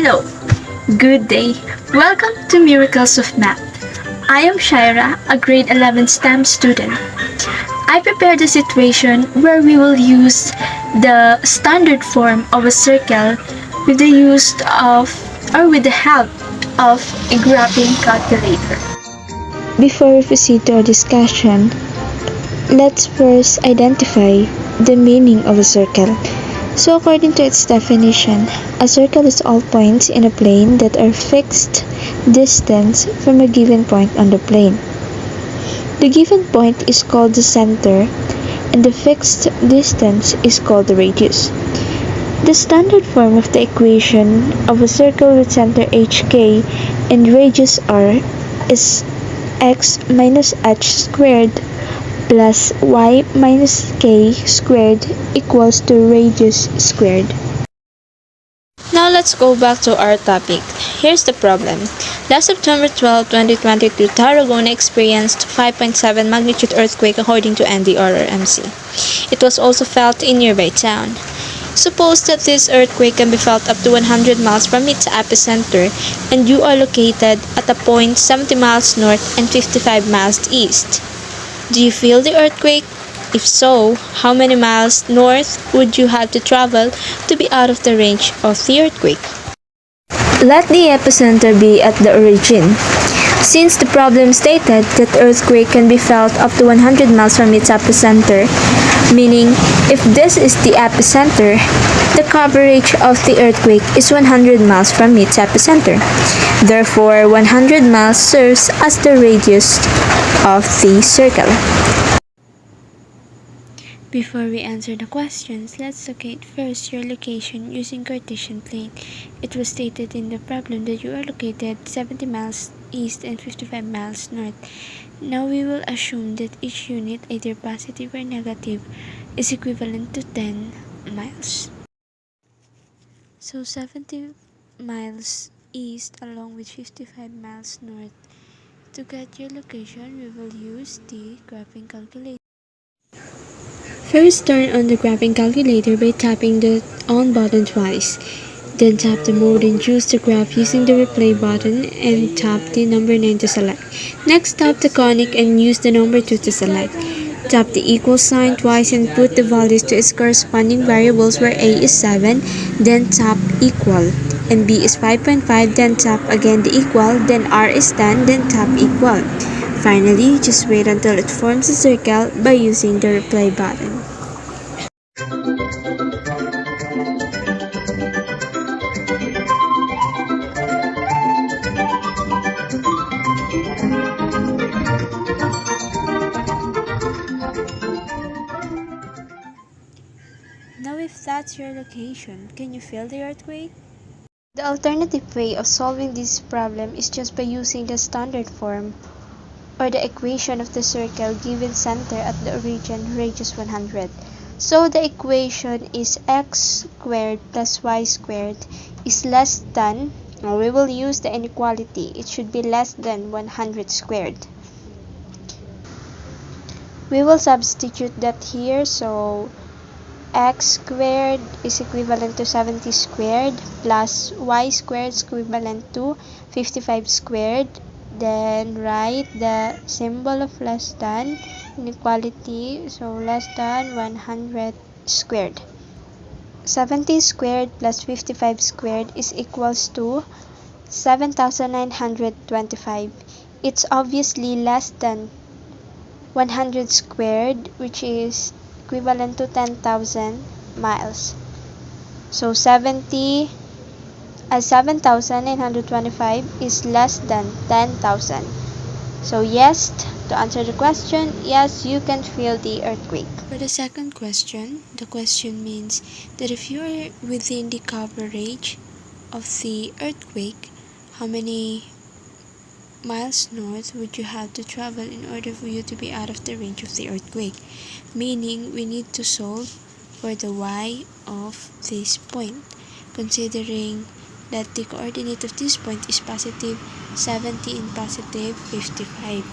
Hello, good day. Welcome to Miracles of Math. I am Shaira, a grade 11 STEM student. I prepared a situation where we will use the standard form of a circle with the use of or with the help of a graphing calculator. Before we proceed to our discussion, let's first identify the meaning of a circle. So according to its definition, a circle is all points in a plane that are fixed distance from a given point on the plane. The given point is called the center, and the fixed distance is called the radius. The standard form of the equation of a circle with center hk and radius r is x minus h squared plus y minus k squared equals to radius squared. Now let's go back to our topic. Here's the problem. Last September 12, 2022, Tarragona experienced 5.7 magnitude earthquake according to NDR/MC. It was also felt in nearby town. Suppose that this earthquake can be felt up to 100 miles from its epicenter and you are located at a point 70 miles north and 55 miles east. Do you feel the earthquake? If so, how many miles north would you have to travel to be out of the range of the earthquake? Let the epicenter be at the origin. Since the problem stated that the earthquake can be felt up to 100 miles from its epicenter, meaning if this is the epicenter, the coverage of the earthquake is 100 miles from its epicenter. Therefore, 100 miles serves as the radius of the circle. Before we answer the questions, let's locate first your location using Cartesian plane. It was stated in the problem that you are located 70 miles east and 55 miles north. Now we will assume that each unit, either positive or negative, is equivalent to 10 miles. So 70 miles east along with 55 miles north. To get your location, we will use the graphing calculator. First, turn on the graphing calculator by tapping the on button twice. Then tap the mode and choose the graph using the replay button and tap the number 9 to select. Next, tap the conic and use the number 2 to select. Tap the equal sign twice and put the values to its corresponding variables where a is 7, then tap equal, and b is 5.5, then tap again the equal, then r is 10, then tap equal. Finally, just wait until it forms a circle by using the replay button. Now if that's your location, can you feel the earthquake? The alternative way of solving this problem is just by using the standard form or the equation of the circle given center at the origin radius 100. So the equation is x squared plus y squared is less than, or we will use the inequality, it should be less than 100 squared. We will substitute that here, so x squared is equivalent to 70 squared plus y squared is equivalent to 55 squared. Then write the symbol of less than inequality, so less than 100 squared. 70 squared plus 55 squared is equals to 7,925. It's obviously less than 100 squared, which is equivalent to 10,000 miles. So 7,925 is less than 10,000. So yes, to answer the question, yes, you can feel the earthquake. For the second question, the question means that if you are within the coverage of the earthquake, how many miles north would you have to travel in order for you to be out of the range of the earthquake? Meaning, we need to solve for the y of this point, considering that the coordinate of this point is positive 70 and positive 55.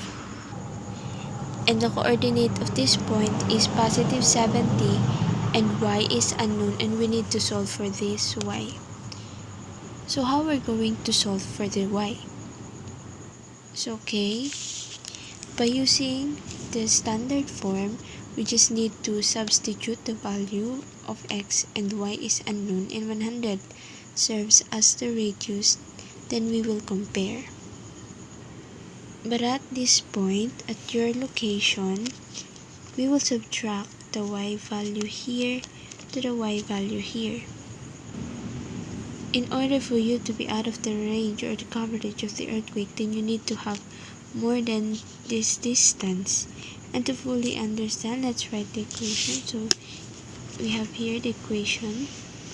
And the coordinate of this point is positive 70 and y is unknown, and we need to solve for this y. So how we're going to solve for the y? So okay, by using the standard form, we just need to substitute the value of x and y is unknown and 100 serves as the radius, then we will compare. But at this point, at your location, we will subtract the y value here to the y value here. In order for you to be out of the range or the coverage of the earthquake, then you need to have more than this distance. And to fully understand, let's write the equation. So we have here the equation.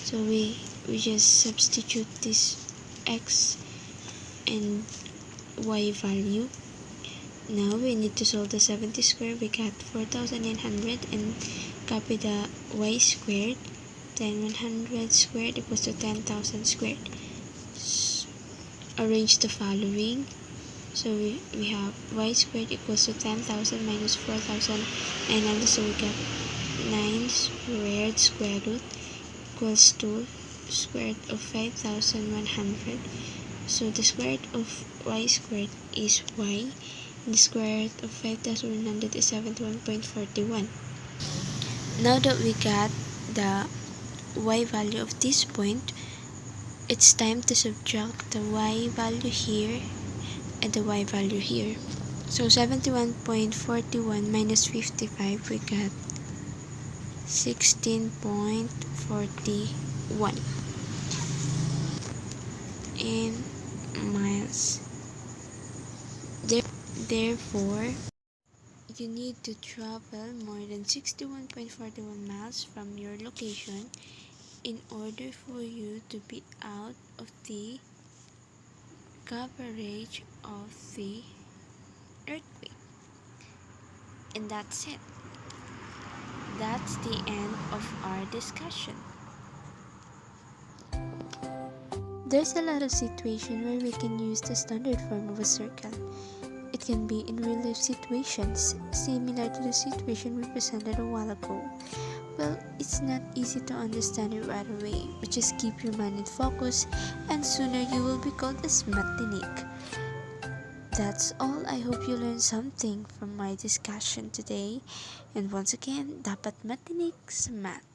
So we just substitute this x and y value. Now we need to solve the 70 squared. We got 4,900 and copy the y squared. Then 100 squared equals to 10,000 squared. Arrange the following. So we have y squared equals to 10,000 minus 4,900. So we got 9 squared square root equals to square root of 5,100. So the square root of y squared is y. And the square root of 5,100 is 71.41. Now that we got the y value of this point, it's time to subtract the y value here and the y value here. So 71.41 minus 55, we got 16.41 in miles. Therefore, you need to travel more than 61.41 miles from your location in order for you to be out of the coverage of the earthquake. And that's it. That's the end of our discussion. There's a lot of situations where we can use the standard form of a circle. It can be in real life situations, similar to the situation we presented a while ago. Well, it's not easy to understand it right away, but just keep your mind in focus and sooner you will be called as matinik. That's all. I hope you learned something from my discussion today. And once again, dapat matinik sa math.